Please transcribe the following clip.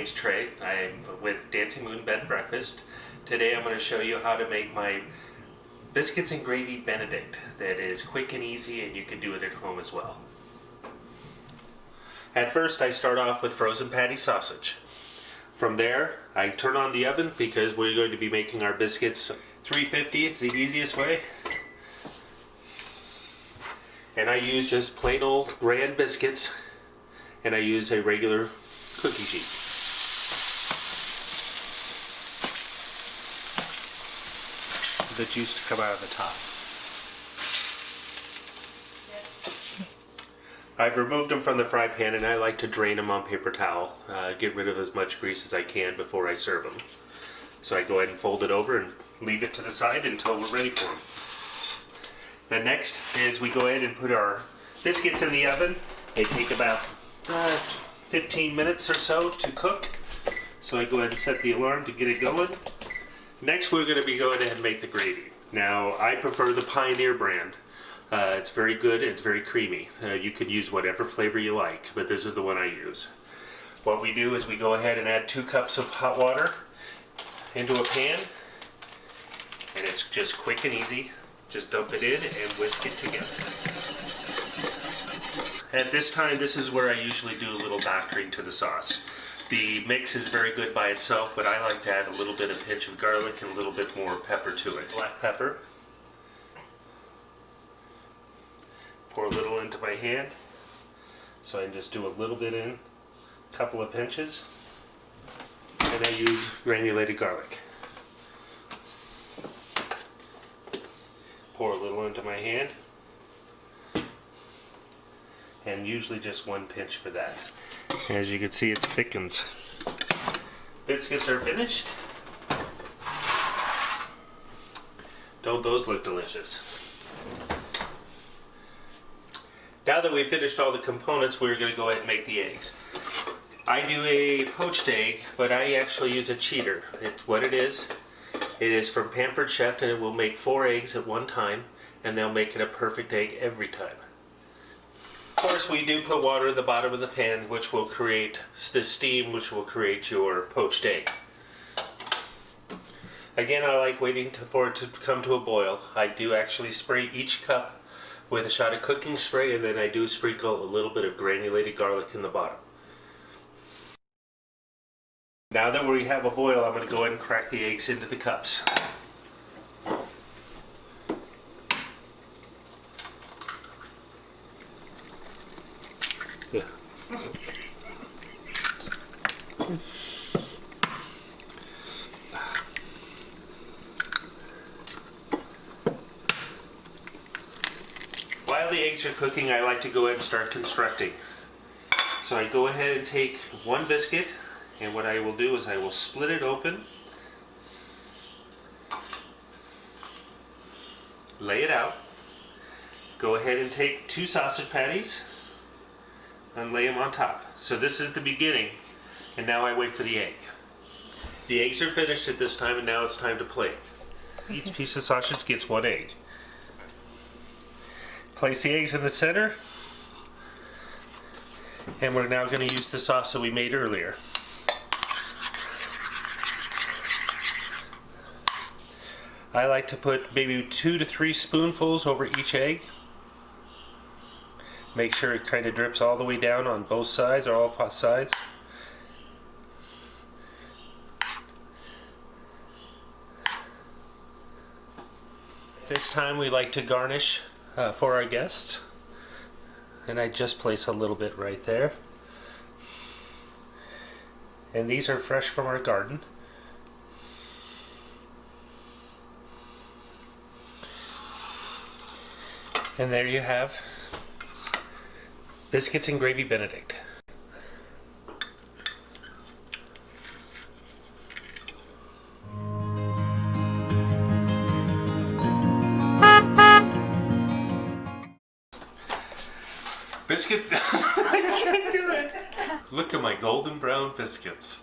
name's Trey. I'm with Dancing Moon Bed and Breakfast. Today I'm going to show you how to make my biscuits and gravy Benedict that is quick and easy, and you can do it at home as well. At first I start off with frozen patty sausage. From there I turn on the oven because we're going to be making our biscuits 350. It's the easiest way. And I use just plain old Grand biscuits, and I use a regular cookie sheet. The juice to come out of the top. I've removed them from the fry pan, and I like to drain them on paper towel. Get rid of as much grease as I can before I serve them. So I go ahead and fold it over and leave it to the side until we're ready for them. And next is we go ahead and put our biscuits in the oven. They take about 15 minutes or so to cook. So I go ahead and set the alarm to get it going. Next we're going to be going ahead and make the gravy. Now I prefer the Pioneer brand. It's very good and it's very creamy. You can use whatever flavor you like, but this is the one I use. What we do is we go ahead and add 2 cups of hot water into a pan, and it's just quick and easy. Just dump it in and whisk it together. At this time, this is where I usually do a little doctoring to the sauce. The mix is very good by itself, but I like to add a little bit of pinch of garlic and a little bit more pepper to it. Black pepper. Pour a little into my hand. So I can just do a little bit in, a couple of pinches. And I use granulated garlic. Pour a little into my hand, and usually just 1 pinch for that. As you can see, it thickens. Biscuits are finished. Don't those look delicious? Now that we've finished all the components, we're going to go ahead and make the eggs. I do a poached egg, but I actually use a cheater. It's what it is. It is from Pampered Chef, and it will make 4 eggs at one time, and they'll make it a perfect egg every time. Of course, we do put water in the bottom of the pan, which will create the steam, which will create your poached egg. Again, I like waiting for it to come to a boil. I do actually spray each cup with a shot of cooking spray, and then I do sprinkle a little bit of granulated garlic in the bottom. Now that we have a boil, I'm going to go ahead and crack the eggs into the cups. Yeah. While the eggs are cooking, I like to go ahead and start constructing. So I go ahead and take 1 biscuit, and what I will do is I will split it open, lay it out, go ahead and take 2 sausage patties and lay them on top. So this is the beginning, and now I wait for the egg. The eggs are finished at this time, and now it's time to plate. Each piece of sausage gets 1 egg. Place the eggs in the center, and we're now going to use the sauce that we made earlier. I like to put maybe 2 to 3 spoonfuls over each egg. Make sure it kind of drips all the way down on both sides, or all sides. This time we like to garnish for our guests. And I just place a little bit right there. And these are fresh from our garden. And there you have biscuits and gravy Benedict. Biscuit. I can't do it. Look at my golden brown biscuits.